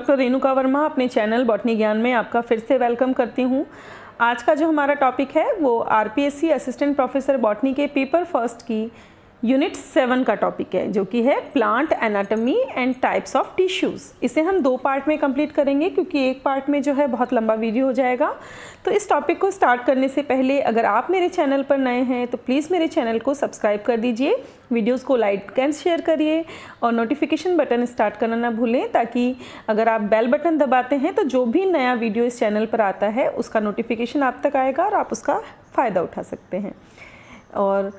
Doctor Renuka Verma अपने channel botany ज्ञान में आपका फिर से वेलकम करती हूँ। आज का जो हमारा टॉपिक है वो आरपीएससी असिस्टेंट प्रोफेसर बॉटनी के पेपर फर्स्ट की यूनिट 7 का टॉपिक है, जो कि है plant anatomy and types of tissues. इसे हम 2 पार्ट में कंप्लीट करेंगे क्योंकि एक पार्ट में जो है बहुत लंबा वीडियो हो जाएगा। तो इस टॉपिक को स्टार्ट करने से पहले अगर आप मेरे चैनल पर नए हैं तो प्लीज़ मेरे चैनल को सब्सक्राइब कर दीजिए, वीडियोस को लाइक एंड शेयर करिए और नोटिफिकेशन बटन स्टार्ट करना ना भूलें, ताकि अगर आप बेल बटन दबाते हैं तो जो भी नया वीडियो इस चैनल पर आता है उसका नोटिफिकेशन आप तक आएगा और आप उसका फ़ायदा उठा सकते हैं। और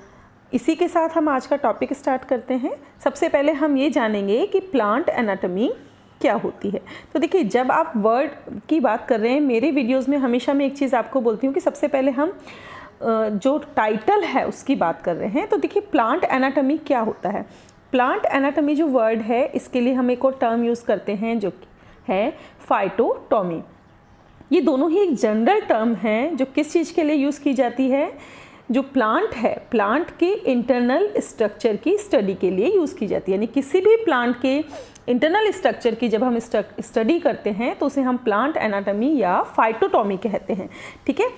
इसी के साथ हम आज का टॉपिक स्टार्ट करते हैं। सबसे पहले हम ये जानेंगे कि प्लांट एनाटॉमी क्या होती है। तो देखिए, जब आप वर्ड की बात कर रहे हैं, मेरे वीडियोस में हमेशा मैं एक चीज़ आपको बोलती हूँ कि सबसे पहले हम जो टाइटल है उसकी बात कर रहे हैं। तो देखिए, प्लांट एनाटॉमी क्या होता है। प्लांट एनाटॉमी जो वर्ड है, इसके लिए हम एक और टर्म यूज़ करते हैं जो है फाइटोटॉमी। ये दोनों ही एक जनरल टर्म हैं जो किस चीज़ के लिए यूज़ की जाती है, जो प्लांट है, प्लांट के इंटरनल स्ट्रक्चर की स्टडी के लिए यूज़ की जाती है। यानी किसी भी प्लांट के इंटरनल स्ट्रक्चर की जब हम स्टडी करते हैं तो उसे हम प्लांट एनाटॉमी या फाइटोटॉमी कहते हैं। ठीक है।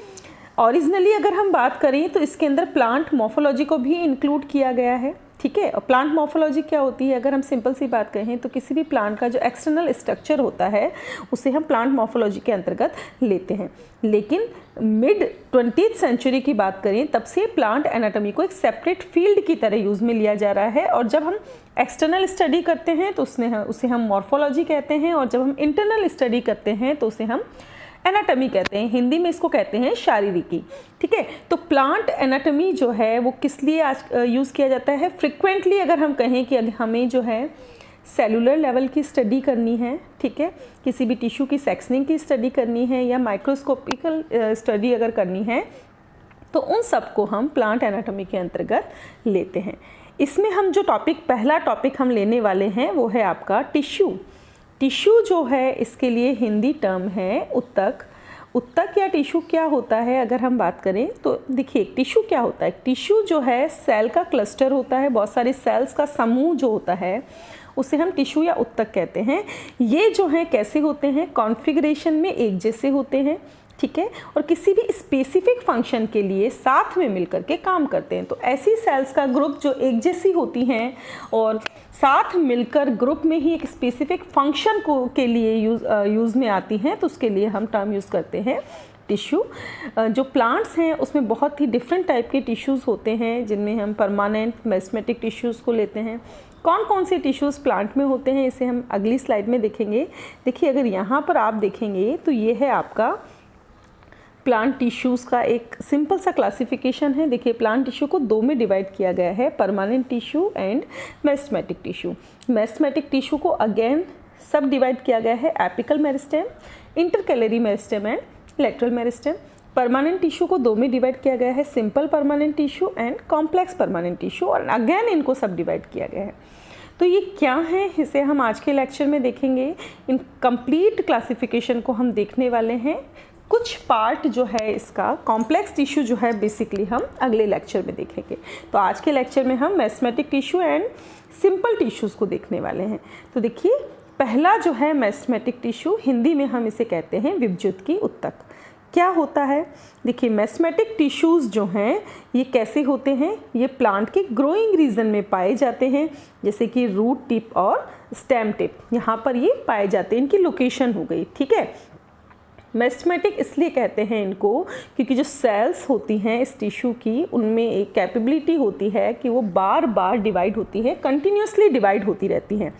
ओरिजिनली अगर हम बात करें तो इसके अंदर प्लांट मॉर्फोलॉजी को भी इंक्लूड किया गया है। ठीक है। और प्लांट मॉर्फोलॉजी क्या होती है, अगर हम सिंपल सी बात कहें तो किसी भी प्लांट का जो एक्सटर्नल स्ट्रक्चर होता है उसे हम प्लांट मॉर्फोलॉजी के अंतर्गत लेते हैं। लेकिन मिड 20th सेंचुरी की बात करें तब से प्लांट एनाटॉमी को एक सेपरेट फील्ड की तरह यूज़ में लिया जा रहा है। और जब हम एक्सटर्नल स्टडी करते हैं तो उसे हम मॉर्फोलॉजी कहते हैं, और जब हम इंटरनल स्टडी करते हैं तो उसे हम एनाटॉमी कहते हैं। हिंदी में इसको कहते हैं शारीरिकी। ठीक है। तो प्लांट एनाटॉमी जो है वो किस लिए आज यूज़ किया जाता है। फ्रिक्वेंटली अगर हम कहें कि हमें जो है सेलुलर लेवल की स्टडी करनी है, ठीक है, किसी भी टिश्यू की सेक्शनिंग की स्टडी करनी है या माइक्रोस्कोपिकल स्टडी अगर करनी है, तो उन सब को हम प्लांट एनाटॉमी के अंतर्गत लेते हैं। इसमें हम जो पहला टॉपिक हम लेने वाले हैं वो है आपका टिश्यू। टिश्यू जो है इसके लिए हिंदी टर्म है उत्तक। उत्तक या टिश्यू क्या होता है, अगर हम बात करें तो देखिए, टिश्यू क्या होता है। टिश्यू जो है सेल का क्लस्टर होता है, बहुत सारे सेल्स का समूह जो होता है उसे हम टिश्यू या उत्तक कहते हैं। ये जो हैं कैसे होते हैं, कॉन्फ़िगरेशन में एक जैसे होते हैं। ठीक है। और किसी भी स्पेसिफिक फंक्शन के लिए साथ में मिलकर के काम करते हैं। तो ऐसी सेल्स का ग्रुप जो एक जैसी होती हैं और साथ मिलकर ग्रुप में ही एक स्पेसिफिक फंक्शन के लिए यूज़ में आती हैं, तो उसके लिए हम टर्म यूज़ करते हैं टिश्यू। जो प्लांट्स हैं उसमें बहुत ही डिफरेंट टाइप के टिश्यूज़ होते हैं, जिनमें हम परमानेंट मेस्मेटिक टिश्यूज़ को लेते हैं। कौन कौन से टिश्यूज़ प्लांट में होते हैं इसे हम अगली स्लाइड में देखेंगे। देखिए, अगर यहाँ पर आप देखेंगे तो ये है आपका प्लांट टिश्यूज़ का एक सिंपल सा क्लासिफिकेशन है। देखिए, प्लांट टिश्यू को 2 में डिवाइड किया गया है, permanent tissue and meristematic tissue. Meristematic tissue को अगेन सब डिवाइड किया गया है, apical meristem, intercalary meristem and lateral meristem. Permanent tissue को 2 में डिवाइड किया गया है, simple permanent tissue and complex permanent tissue, और अगेन इनको सब डिवाइड किया गया है। तो ये क्या है, इसे हम आज के लेक्चर में देखेंगे। इन कंप्लीट क्लासिफिकेशन को हम देखने वाले हैं। कुछ पार्ट जो है इसका कॉम्प्लेक्स टिश्यू जो है बेसिकली हम अगले लेक्चर में देखेंगे। तो आज के लेक्चर में हम मेस्मेटिक टिश्यू एंड सिंपल टिश्यूज़ को देखने वाले हैं। तो देखिए, पहला जो है मेस्मेटिक टिश्यू, हिंदी में हम इसे कहते हैं विभज्युत की उत्तक। क्या होता है, देखिए, मेस्मेटिक टिश्यूज़ जो हैं ये कैसे होते हैं, ये प्लांट के ग्रोइंग रीजन में पाए जाते हैं, जैसे कि रूट टिप और स्टेम टिप, यहाँ पर ये पाए जाते हैं। इनकी लोकेशन हो गई। ठीक है। मेस्मेटिक इसलिए कहते हैं इनको क्योंकि जो सेल्स होती हैं इस टिश्यू की, उनमें एक कैपेबिलिटी होती है कि वो बार बार डिवाइड होती है, कंटिन्यूसली डिवाइड होती रहती हैं।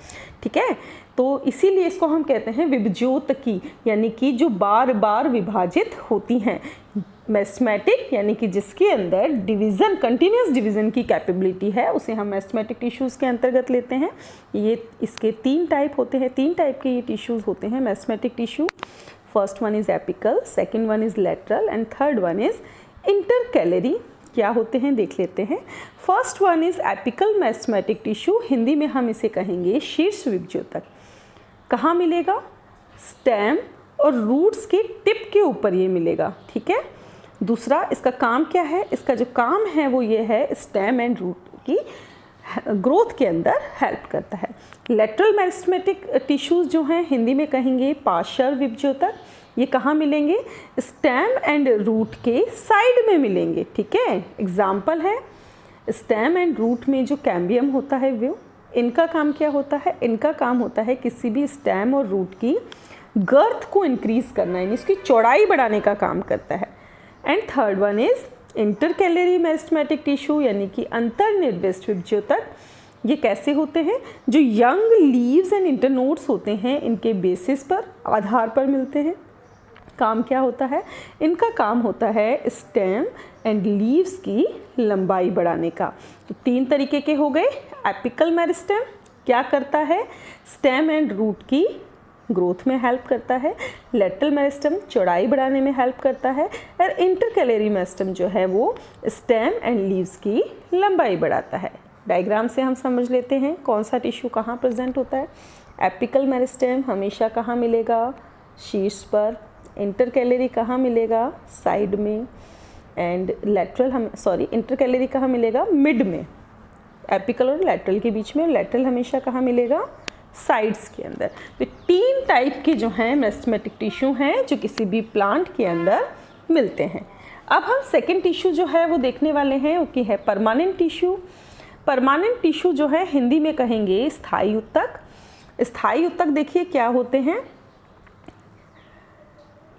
ठीक है। तो इसीलिए इसको हम कहते हैं विभज्योतकी, यानी कि जो बार बार विभाजित होती हैं। मेस्मेटिक यानी कि जिसके अंदर डिवीज़न, कंटिन्यूस डिवीज़न की कैपेबिलिटी है, उसे हम मेस्मेटिक टिश्यूज़ के अंतर्गत लेते हैं। ये इसके 3 टाइप होते हैं, 3 टाइप के ये टिश्यूज़ होते हैं meristematic tissue. First one is apical, second one is lateral and third one is intercalary. क्या होते हैं देख लेते हैं। First one is apical meristematic tissue, Hindi में हम इसे कहेंगे शीर्ष विभज्योतक। कहाँ मिलेगा, स्टेम और रूट्स के टिप के ऊपर ये मिलेगा। ठीक है। दूसरा, इसका काम क्या है, इसका जो काम है वो ये है स्टेम एंड रूट की ग्रोथ के अंदर हेल्प करता है। लेटरल मेरिस्टेमेटिक टिश्यूज़ जो हैं हिंदी में कहेंगे पार्श्व विभज्योतक। ये कहाँ मिलेंगे? स्टेम एंड रूट के साइड में मिलेंगे, ठीक है। एग्जाम्पल है स्टेम एंड रूट में जो कैम्बियम होता है वो, इनका काम क्या होता है? इनका काम होता है किसी भी स्टेम और रूट की गर्थ को इंक्रीज करना, यानी इसकी चौड़ाई बढ़ाने का काम करता है। And third one is intercalary meristematic tissue, यानी कि अंतर्निर्दिष्ट विभज्योतक। ये कैसे होते हैं? जो यंग लीव्स एंड इंटरनोड्स होते हैं इनके बेसिस पर, आधार पर मिलते हैं। काम क्या होता है? इनका काम होता है स्टेम एंड लीव्स की लंबाई बढ़ाने का। तो 3 तरीके के हो गए। एपिकल मेरिस्टेम क्या करता है? स्टेम एंड रूट की ग्रोथ में हेल्प करता है। लेटरल मेरिस्टेम चौड़ाई बढ़ाने में हेल्प करता है। और इंटरकैलरी मेरिस्टेम जो है वो स्टेम एंड लीव्स की लंबाई बढ़ाता है। डायग्राम से हम समझ लेते हैं कौन सा टिश्यू कहाँ प्रेजेंट होता है। एपिकल मेरिस्टेम हमेशा कहाँ मिलेगा? शीर्ष पर। इंटरकैलरी कहाँ मिलेगा? साइड में। एंड लेटरल इंटरकैलरी कहाँ मिलेगा? मिड में। एपिकल और लेटरल के बीच में। लेटरल हमेशा कहाँ मिलेगा? साइड्स के अंदर। तो 3 टाइप के जो हैं मेरिस्टेमेटिक टिश्यू हैं जो किसी भी प्लांट के अंदर मिलते हैं। अब हम सेकेंड टिश्यू जो है वो देखने वाले हैं, वो की है परमानेंट टिश्यू। परमानेंट टिश्यू जो है हिंदी में कहेंगे स्थायी उत्तक। स्थायी उत्तक देखिए क्या होते हैं।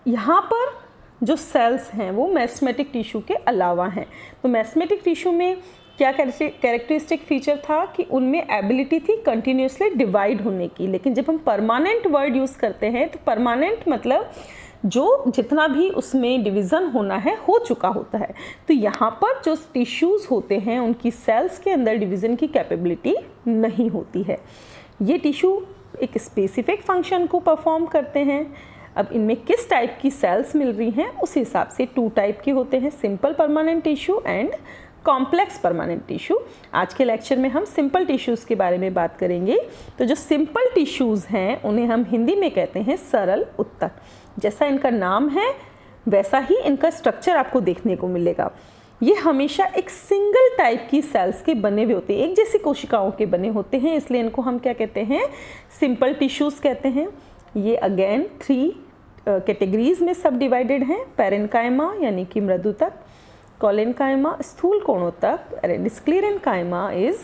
यहाँ पर जो सेल्स हैं वो मेरिस्टेमेटिक टिश्यू के अलावा हैं। तो मेरिस्टेमेटिक टिश्यू में क्या कैरेक्टरिस्टिक फीचर था कि उनमें एबिलिटी थी कंटिन्यूसली डिवाइड होने की। लेकिन जब हम परमानेंट वर्ड यूज़ करते हैं तो परमानेंट मतलब जो जितना भी उसमें डिवीज़न होना है हो चुका होता है। तो यहाँ पर जो टिश्यूज़ होते हैं उनकी सेल्स के अंदर डिवीज़न की कैपेबिलिटी नहीं होती है। ये टिश्यू एक स्पेसिफिक फंक्शन को परफॉर्म करते हैं। अब इनमें किस टाइप की सेल्स मिल रही हैं उस हिसाब से 2 टाइप के होते हैं, simple permanent tissue and complex permanent tissue. आज के लेक्चर में हम सिंपल टिश्यूज़ के बारे में बात करेंगे। तो जो सिंपल टिश्यूज़ हैं उन्हें हम हिंदी में कहते हैं सरल उत्तक। जैसा इनका नाम है वैसा ही इनका स्ट्रक्चर आपको देखने को मिलेगा। ये हमेशा एक सिंगल टाइप की सेल्स के बने हुए होते हैं, एक जैसी कोशिकाओं के बने होते हैं, इसलिए इनको हम क्या कहते हैं? सिंपल टिश्यूज़ कहते हैं। ये अगेन 3 कैटेगरीज में सब डिवाइडेड हैं। पैरेन्काइमा यानी कि मृदुतक, कोलेनकाइमा स्थूल कोणोतक, एंड स्क्लेरेन्काइमा इज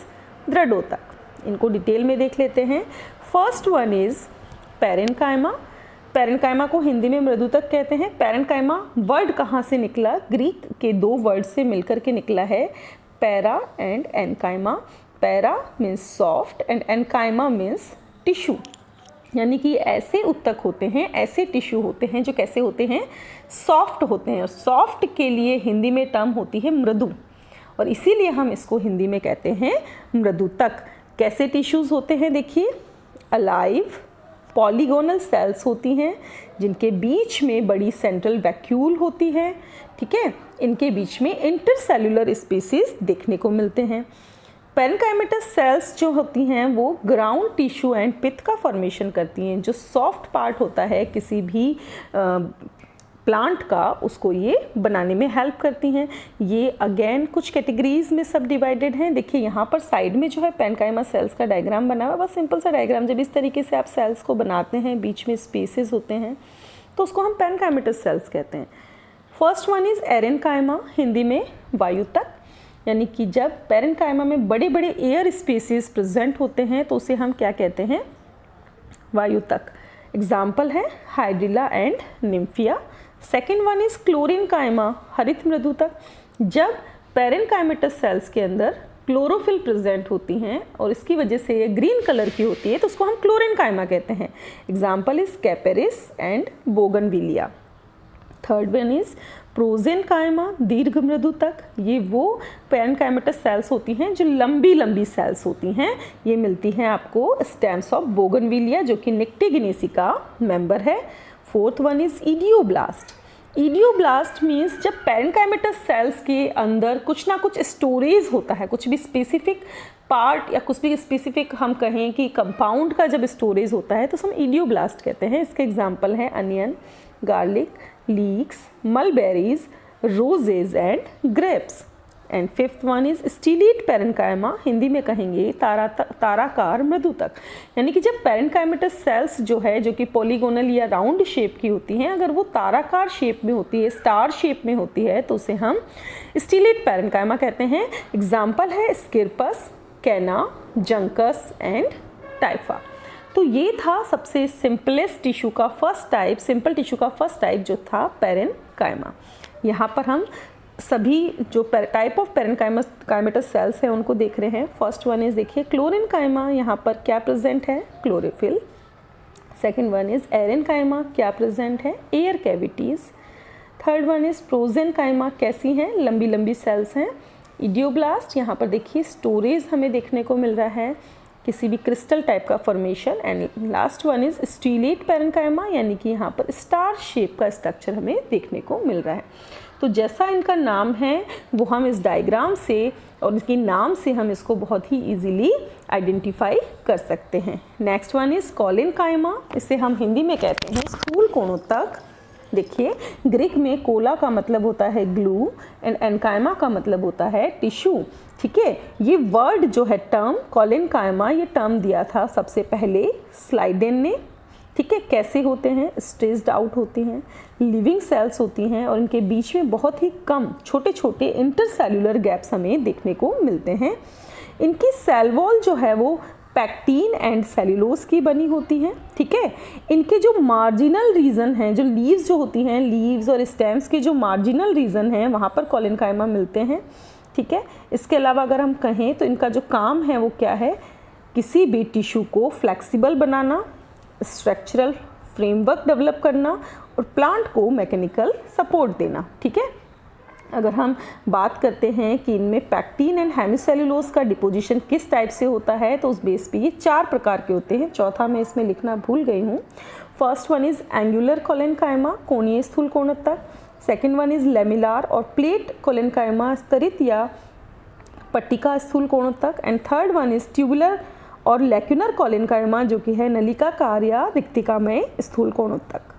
दृढ़ोतक। इनको डिटेल में देख लेते हैं। First one is parenchyma. Parenchyma को हिंदी में मृदुतक कहते हैं। पैरेन्काइमा वर्ड कहाँ से निकला? ग्रीक के 2 वर्ड से मिलकर के निकला है, para and enchyma. Para means soft and enchyma means tissue, यानी कि ऐसे उत्तक होते हैं, ऐसे टिश्यू होते हैं जो कैसे होते हैं? सॉफ्ट होते हैं। और सॉफ्ट के लिए हिंदी में टर्म होती है मृदु, और इसीलिए हम इसको हिंदी में कहते हैं मृदुतक। कैसे टिश्यूज़ होते हैं? देखिए, अलाइव पॉलीगोनल सेल्स होती हैं जिनके बीच में बड़ी सेंट्रल वैक्यूल होती है, ठीक है। इनके बीच में इंटरसेल्युलर स्पेसीज देखने को मिलते हैं। पैरेन्काइमेटस सेल्स जो होती हैं वो ग्राउंड टिश्यू एंड पिथ का फॉर्मेशन करती हैं। जो सॉफ्ट पार्ट होता है किसी भी प्लांट का, उसको ये बनाने में हेल्प करती हैं। ये अगेन कुछ कैटेगरीज में सब डिवाइडेड हैं। देखिए यहाँ पर साइड में जो है पैरेन्काइमा सेल्स का डायग्राम बना हुआ है, बस सिंपल सा डायग्राम। जब इस तरीके से आप सेल्स को बनाते हैं, बीच में स्पेसेस होते हैं, तो उसको हम पैरेन्काइमेटस सेल्स कहते हैं। फर्स्ट वन इज एरेन्काइमा, हिंदी में वायुतक, यानी कि जब पैरेन्काइमा में बड़े बड़े एयर स्पेसेस प्रेजेंट होते हैं तो उसे हम क्या कहते हैं? वायुतक। एग्जाम्पल है hydrilla and Nymphaea. Second one is क्लोरेन्काइमा, हरित मृदुतक। जब पैरेन्काइमेटस सेल्स के अंदर क्लोरोफिल प्रेजेंट होती हैं और इसकी वजह से ये ग्रीन कलर की होती है तो उसको हम क्लोरेन्काइमा कहते हैं। Example is Capparis and bougainvillea. Third one is prosenchyma, दीर्घ मृदुतक। ये वो पैरेन्काइमेटस सेल्स होती हैं जो लंबी लंबी सेल्स होती हैं। ये मिलती हैं आपको स्टेम्स ऑफ बोगनविलिया जो कि निक्टेगेनेसी का मेंबर है। Fourth one is idioblast. Idioblast means जब पैरेन्काइमेटस सेल्स के अंदर कुछ ना कुछ स्टोरेज होता है, कुछ भी स्पेसिफिक पार्ट या कुछ भी स्पेसिफिक हम कहें कि कंपाउंड का जब स्टोरेज होता है तो हम इडियोब्लास्ट कहते हैं। इसके एग्जाम्पल हैं onion, garlic, leeks, mulberries, roses and grapes. And fifth one is stellate parenchyma, Hindi में कहेंगे ताराकार मृदुतक, यानी कि जब पेरेन्काइमेटस सेल्स जो है जो कि पॉलीगोनल या राउंड शेप की होती हैं, अगर वो ताराकार शेप में होती है, स्टार शेप में होती है, तो उसे हम स्टीलेट पेरेन्काइमा कहते हैं। एग्जाम्पल है स्किर्पस, कैना, जंकस एंड टाइफा। तो ये था सबसे सिंपलेस्ट टिश्यू का फर्स्ट टाइप, सिंपल टिश्यू का फर्स्ट टाइप जो था पेरेन्काइमा। यहाँ पर हम सभी जो टाइप ऑफ पेरेन्काइमेटस सेल्स हैं उनको देख रहे हैं। फर्स्ट वन इज देखिए क्लोरेन्काइमा, यहाँ पर क्या प्रेजेंट है, chlorophyll. Second one is aerenchyma, क्या प्रेजेंट है, air cavities. Third one is prosenchyma, कैसी हैं, लंबी लंबी सेल्स हैं। इडियोब्लास्ट, यहाँ पर देखिए स्टोरेज हमें देखने को मिल रहा है, किसी भी क्रिस्टल टाइप का formation. And last one is stellate parenchyma, यानी कि यहाँ पर स्टार शेप का स्ट्रक्चर हमें देखने को मिल रहा है। तो जैसा इनका नाम है वो हम इस डायग्राम से और इसके नाम से हम इसको बहुत ही इजीली आइडेंटिफाई कर सकते हैं। नेक्स्ट वन इज कॉलेन्काइमा, इसे हम हिंदी में कहते हैं स्थूल कोणोत्तक। देखिए ग्रीक में कोला का मतलब होता है ग्लू एंड एनकाइमा का मतलब होता है टिश्यू। ठीक है, ये वर्ड जो है टर्म कॉलेन्काइमा, ये टर्म दिया था सबसे पहले स्लाइडेन ने। ठीक है, कैसे होते हैं, स्ट्रेस्ड आउट होती हैं, लिविंग सेल्स होती हैं और इनके बीच में बहुत ही कम छोटे छोटे इंटरसेल्युलर गैप्स हमें देखने को मिलते हैं। इनकी सेल वॉल जो है वो पैक्टीन एंड सेल्यूलोज की बनी होती हैं। ठीक है, इनके जो मार्जिनल रीजन हैं, जो लीव्स जो होती हैं, लीव्स और स्टेम्स के जो मार्जिनल रीजन हैं वहाँ पर कॉलेन्काइमा मिलते हैं। ठीक है, इसके अलावा अगर हम कहें तो इनका जो काम है वो क्या है, किसी भी टिश्यू को फ्लेक्सिबल बनाना, स्ट्रक्चरल फ्रेमवर्क डेवलप करना और प्लांट को मैकेनिकल सपोर्ट देना। ठीक है, अगर हम बात करते हैं कि इनमें पैक्टीन एंड हेमिसेल्यूलोज का डिपोजिशन किस टाइप से होता है, तो उस बेस पे ये 4 प्रकार के होते हैं। चौथा मैं इसमें लिखना भूल गई हूँ। First one is angular collenchyma, कोणीय स्थूल कोणोत्तक। सेकेंड वन इज लेमिलार और प्लेट कॉलेन्काइमा, स्तरित या पट्टिका स्थूल कोणोत्तक। And third one is tubular और लेक्यूनर कॉलेन्काइमा, जो कि है नलिकाकार या रिक्तिकामय स्थूल कोणोत्तक।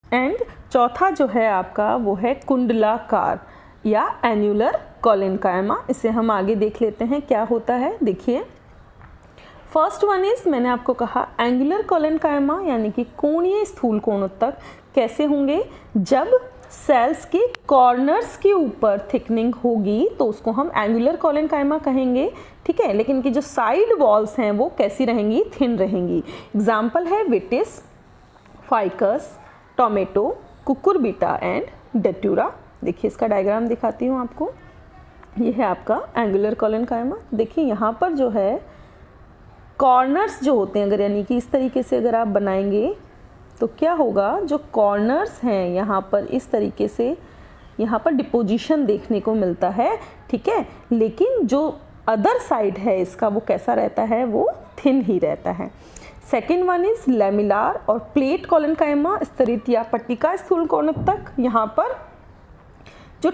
एंड चौथा जो है आपका वो है कुंडलाकार या एन्युलर कॉलेन्काइमा। इसे हम आगे देख लेते हैं क्या होता है। देखिए फर्स्ट वन इज, मैंने आपको कहा एंगुलर कॉलेन्काइमा यानी कि कोणीय स्थूल कोणोत्तक। कैसे होंगे, जब सेल्स के कॉर्नर्स के ऊपर थिकनिंग होगी तो उसको हम एंगुलर कॉलेन्काइमा कहेंगे। ठीक है, लेकिन इनकी जो साइड वॉल्स हैं वो कैसी रहेंगी, थिन रहेंगी। एग्जाम्पल है विटिस, फाइकस, टोमेटो, कुकुरबिटा एंड डेट्यूरा। देखिए इसका डायग्राम दिखाती हूँ आपको। ये है आपका एंगुलर कॉलेन्काइमा। देखिए यहाँ पर जो है कॉर्नर्स जो होते हैं, अगर यानी कि इस तरीके से अगर आप बनाएंगे तो क्या होगा, जो कॉर्नर्स हैं यहाँ पर इस तरीके से यहाँ पर डिपोजिशन देखने को मिलता है। ठीक है, लेकिन जो अदर साइड है इसका वो कैसा रहता है, वो थिन ही रहता है। सेकेंड वन इज लेमिलार और प्लेट कॉलेन्काइमा, स्तरित या पट्टिका स्थूल कोणोत्तक। यहाँ पर जो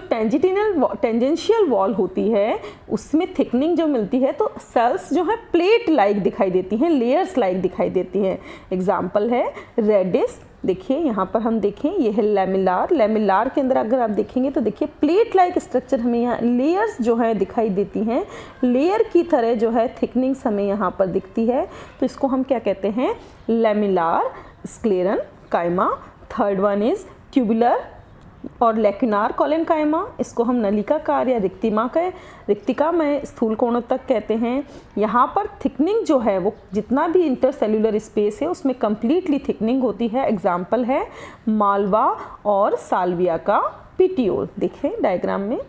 टेंजेंशियल वॉल होती है उसमें थिकनिंग जो मिलती है तो सेल्स जो है प्लेट लाइक दिखाई देती हैं, लेयर्स लाइक दिखाई देती हैं। एग्जाम्पल है रेडिस। देखिए यहाँ पर हम देखें, ये है लेमिलार। लेमिलार के अंदर अगर आप देखेंगे तो देखिए प्लेट लाइक स्ट्रक्चर हमें यहाँ लेयर्स जो है दिखाई देती हैं, लेयर की तरह जो है थिकनिंग्स हमें यहाँ पर दिखती है। तो इसको हम क्या कहते हैं, lamellar sclerenchyma. Third one is tubular और लेक्यूनार कॉलेन्काइमा, इसको हम नलिकाकार या रिक्तिकामय स्थूल कोणोत्तक कहते हैं। यहाँ पर थिकनिंग जो है वो जितना भी इंटरसेल्युलर स्पेस है उसमें कंप्लीटली थिकनिंग होती है। एग्जाम्पल है मालवा और साल्विया का पिटियोल। देखिए डायग्राम में,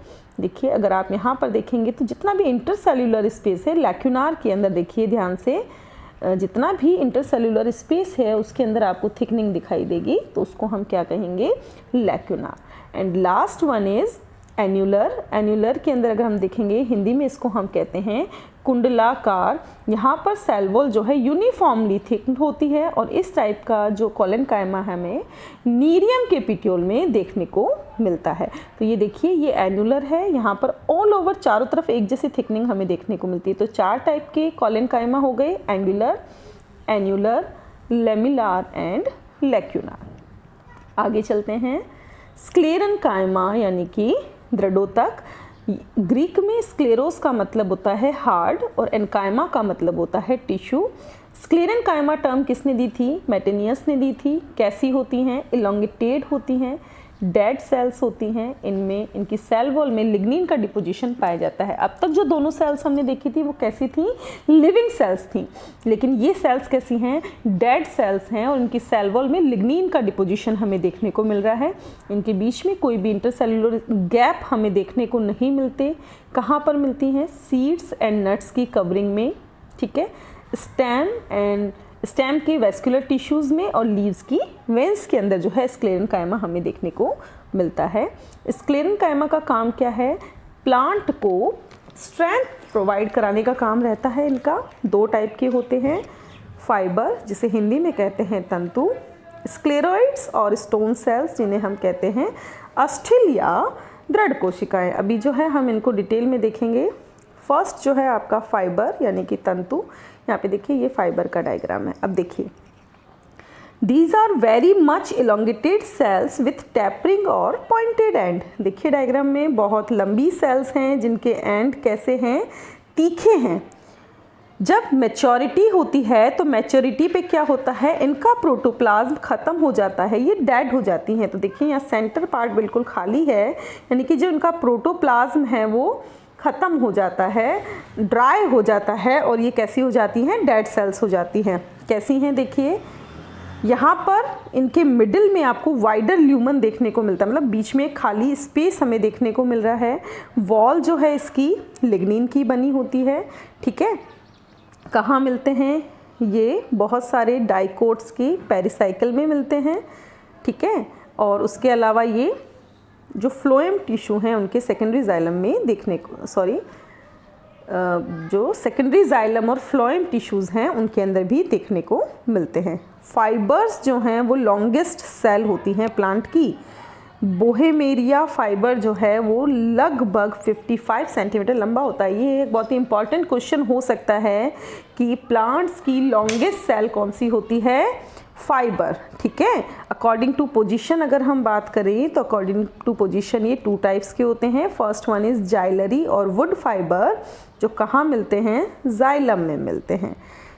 देखिए अगर आप यहाँ पर देखेंगे तो जितना भी इंटरसेल्युलर स्पेस है लेक्यूनार के अंदर, देखिए ध्यान से, जितना भी इंटरसेल्युलर स्पेस है उसके अंदर आपको थिकनिंग दिखाई देगी तो उसको हम क्या कहेंगे, lacunar. And last one is annular. Annular के अंदर अगर हम देखेंगे हिंदी में इसको हम कहते हैं कुंडलाकार। यहाँ पर सेल वॉल जो है यूनिफॉर्मली थिक होती है और इस टाइप का जो कॉलेन्काइमा हमें नीरियम के पिट्यूल में देखने को मिलता है। तो ये देखिए ये एन्युलर है, यहाँ पर ऑल ओवर चारों तरफ एक जैसी थिकनिंग हमें देखने को मिलती है। तो 4 टाइप के कॉलेन्काइमा हो गए, एंगुलर, एन्युलर, लेमिलार एंड लेक्यूनार। आगे चलते हैं, स्क्लेरेन्काइमा यानी कि दृढ़ोतक। ग्रीक में स्क्लेरोस का मतलब होता है हार्ड और एनकाइमा का मतलब होता है टिश्यू। स्क्लेरेनकाइमा टर्म किसने दी थी? मेटेनियस ने दी थी। कैसी होती हैं? इलोंगेटेड होती हैं, डेड सेल्स होती हैं। इनमें इनकी सेल वॉल में लिग्निन का डिपोजिशन पाया जाता है। अब तक जो दोनों सेल्स हमने देखी थी वो कैसी थी? लिविंग सेल्स थी, लेकिन ये सेल्स कैसी हैं? डेड सेल्स हैं और इनकी सेल वॉल में लिग्निन का डिपोजिशन हमें देखने को मिल रहा है। इनके बीच में कोई भी इंटरसेलुलर गैप हमें देखने को नहीं मिलते। कहाँ पर मिलती हैं? सीड्स एंड नट्स की कवरिंग में, ठीक है, स्टेम के वेस्कुलर टिश्यूज़ में और लीव्स की वेंस के अंदर जो है स्क्लेरेनकाइमा हमें देखने को मिलता है। स्क्लेरेनकाइमा का काम क्या है? प्लांट को स्ट्रेंथ प्रोवाइड कराने का काम रहता है। इनका 2 टाइप के होते हैं, फाइबर जिसे हिंदी में कहते हैं तंतु, स्क्लेरॉइड्स और स्टोन सेल्स जिन्हें हम कहते हैं अस्थिल या दृढ़ कोशिकाएं। अभी जो है हम इनको डिटेल में देखेंगे। फर्स्ट जो है आपका फाइबर यानी कि तंतु। यहाँ पे देखिए ये फाइबर का डायग्राम है। अब देखिए, these are very much elongated cells with tapering और पॉइंटेड एंड। देखिए डायग्राम में बहुत लंबी सेल्स हैं जिनके एंड कैसे हैं? तीखे हैं। जब मैच्योरिटी होती है तो मैच्योरिटी पे क्या होता है? इनका प्रोटोप्लाज्म ख़त्म हो जाता है, ये डेड हो जाती हैं। तो देखिए यहाँ सेंटर पार्ट बिल्कुल खाली है, यानी कि जो इनका प्रोटोप्लाज्म है वो ख़त्म हो जाता है, ड्राई हो जाता है और ये कैसी हो जाती हैं? डेड सेल्स हो जाती हैं। कैसी हैं? देखिए यहाँ पर इनके मिडिल में आपको वाइडर ल्यूमन देखने को मिलता है, मतलब बीच में एक खाली स्पेस हमें देखने को मिल रहा है। वॉल जो है इसकी लिग्निन की बनी होती है, ठीक है। कहाँ मिलते हैं? ये बहुत सारे डाइकोट्स की पेरिसाइकिल में मिलते हैं, ठीक है। और उसके अलावा ये जो फ्लोएम टिश्यू हैं उनके सेकेंडरी जाइलम में देखने को, जो सेकेंडरी जाइलम और फ्लोएम टिश्यूज़ हैं उनके अंदर भी देखने को मिलते हैं। फाइबर्स जो हैं वो लॉन्गेस्ट सेल होती हैं प्लांट की। बोहेमेरिया फाइबर जो है वो लगभग 55 सेंटीमीटर लंबा होता है। ये एक बहुत ही इंपॉर्टेंट क्वेश्चन हो सकता है कि प्लांट्स की लॉन्गेस्ट सेल कौन सी होती है? फाइबर, ठीक है। अकॉर्डिंग टू पोजीशन अगर हम बात करें तो अकॉर्डिंग टू पोजीशन ये 2 टाइप्स के होते हैं। फर्स्ट वन इज़ जाइलरी और वुड फाइबर, जो कहाँ मिलते हैं? जाइलम में मिलते हैं।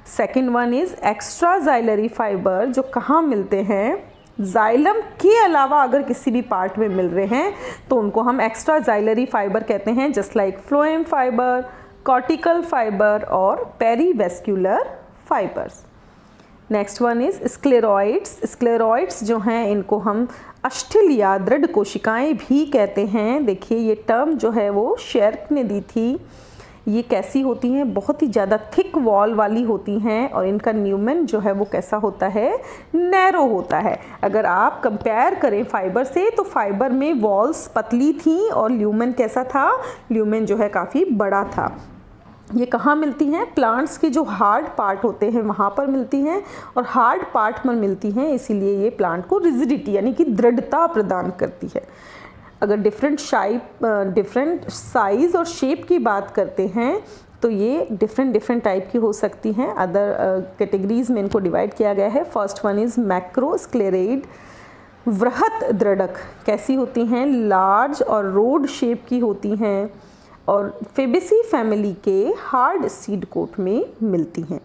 Second one is extra xylary fibre, जो कहाँ मिलते हैं? जाइलम के अलावा अगर किसी भी पार्ट में मिल रहे हैं तो उनको हम एक्स्ट्रा जाइलरी फाइबर कहते हैं, just like phloem fibre, cortical fibre और perivascular fibres. Next one is sclereids. Sclereids जो हैं इनको हम अस्थिल या दृढ़ कोशिकाएं भी कहते हैं। देखिए ये टर्म जो है वो शेर्क ने दी थी। ये कैसी होती हैं? बहुत ही ज़्यादा थिक वॉल वाली होती हैं और इनका न्यूमेन जो है वो कैसा होता है? नैरो होता है। अगर आप कंपेयर करें फाइबर से तो फाइबर में वॉल्स पतली थी और ल्यूमेन कैसा था? ल्यूमेन जो है काफ़ी बड़ा था। ये कहाँ मिलती हैं? प्लांट्स के जो हार्ड पार्ट होते हैं वहाँ पर मिलती हैं और हार्ड पार्ट पर मिलती हैं, इसीलिए ये प्लांट को रिजिडिटी यानी कि दृढ़ता प्रदान करती है। अगर डिफरेंट साइज़ और शेप की बात करते हैं तो ये डिफरेंट टाइप की हो सकती हैं। अदर कैटेगरीज में इनको डिवाइड किया गया है। फर्स्ट वन इज़ मैक्रोस्क्लेरेड, वृहत दृढ़क। कैसी होती हैं? लार्ज और रोड शेप की होती हैं और फेबेसी फैमिली के हार्ड सीड कोट में मिलती हैं।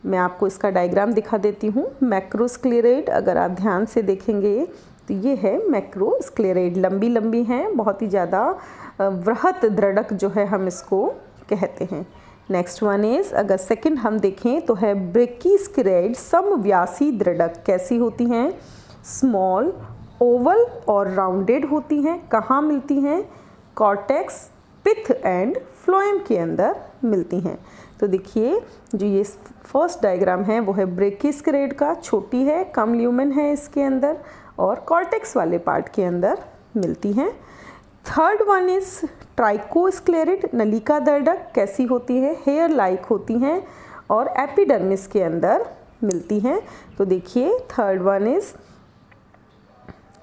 मैं आपको इसका डायग्राम दिखा देती हूँ। मैक्रोस्क्लेरेड अगर आप ध्यान से देखेंगे तो ये है मैक्रोस्क्लेरेड, लंबी लंबी हैं, बहुत ही ज़्यादा वृहत दृढ़क जो है हम इसको कहते हैं। नेक्स्ट वन इज़ अगर सेकंड हम देखें तो है ब्रेकिस्क्लेरेड, समव्यासी दृढ़क। कैसी होती हैं? स्मॉल, ओवल और राउंडेड होती हैं। कहाँ मिलती हैं? कॉर्टेक्स, पिथ एंड फ्लोएम के अंदर मिलती हैं। तो देखिए जो ये फर्स्ट डायग्राम है वो है ब्रेकिस्क्लेरेड का, छोटी है, कम ल्यूमेन है इसके अंदर और कॉर्टेक्स वाले पार्ट के अंदर मिलती हैं। थर्ड वन इज़ ट्राइकोस्क्लेरेड, नलिका दृढ़क। कैसी होती है? हेयर लाइक होती हैं और एपिडर्मिस के अंदर मिलती हैं। तो देखिए थर्ड वन इज़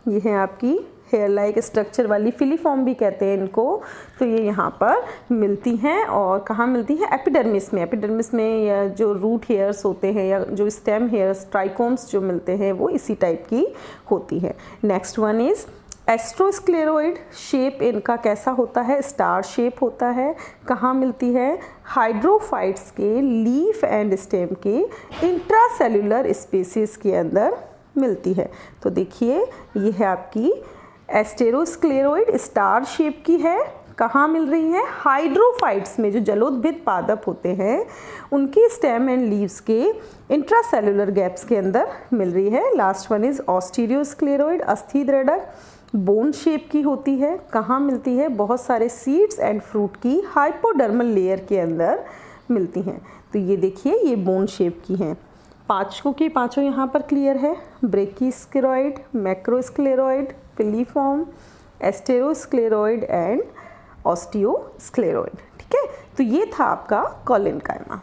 ये है आपकी हेयर लाइक स्ट्रक्चर वाली, फिलीफॉर्म भी कहते हैं इनको। तो ये यहाँ पर मिलती हैं और कहाँ मिलती है? एपिडर्मिस में। एपिडर्मिस में या जो रूट हेयर्स होते हैं या जो स्टेम हेयर्स, ट्राइकोम्स जो मिलते हैं वो इसी टाइप की होती है। नेक्स्ट वन इज़ एस्ट्रोस्क्लेरोइड शेप इनका कैसा होता है, स्टार शेप होता है। कहाँ मिलती है, हाइड्रोफाइट्स के लीफ एंड स्टेम के इंट्रासेल्युलर स्पेसिस के अंदर मिलती है। तो देखिए ये है आपकी एस्टेरोस्क्लेरोइड, स्टार शेप की है। कहाँ मिल रही है, हाइड्रोफाइट्स में, जो जलोद्भिद पादप होते हैं उनकी स्टेम एंड लीव्स के इंट्रासेल्युलर गैप्स के अंदर मिल रही है। लास्ट वन इज ऑस्टीरियोस्क्लेरोइड, अस्थि द्रढक, बोन शेप की होती है। कहाँ मिलती है, बहुत सारे सीड्स एंड फ्रूट की हाइपोडर्मल लेयर के अंदर मिलती हैं। तो ये देखिए ये बोन शेप की हैं। पाँचों की पाँचों यहाँ पर क्लियर है, ब्रेकिस्क्लेरोइड, मैक्रोस्क्लेरोइड, पिलीफॉर्म, एस्टेरोस्क्लेरोइड एंड ऑस्टियोस्क्लेरोइड। ठीक है, तो ये था आपका कोलिनकाइमा,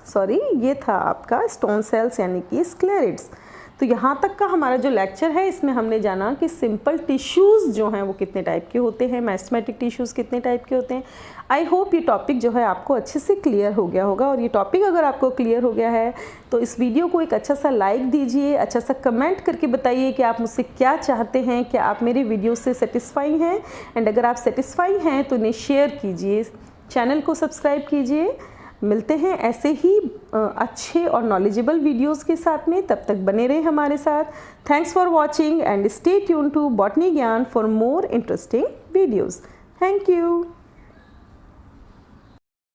सॉरी ये था आपका स्टोन सेल्स यानी कि स्क्लेरिड्स। तो यहाँ तक का हमारा जो लेक्चर है इसमें हमने जाना कि सिंपल टिश्यूज़ जो हैं वो कितने टाइप के होते हैं, मैस्मेटिक टिश्यूज़ कितने टाइप के होते हैं। आई होप ये टॉपिक जो है आपको अच्छे से क्लियर हो गया होगा। और ये टॉपिक अगर आपको क्लियर हो गया है तो इस वीडियो को एक अच्छा सा लाइक दीजिए, अच्छा सा कमेंट करके बताइए कि आप मुझसे क्या चाहते हैं, क्या आप मेरे वीडियो से सेटिस्फाई हैं। एंड अगर आप सेटिस्फाई हैं तो इन्हें शेयर कीजिए, चैनल को सब्सक्राइब कीजिए। मिलते हैं ऐसे ही अच्छे और नॉलेजेबल वीडियोस के साथ में, तब तक बने रहें हमारे साथ। Thanks for watching and stay tune to botany Gyan for more interesting videos. Thank you.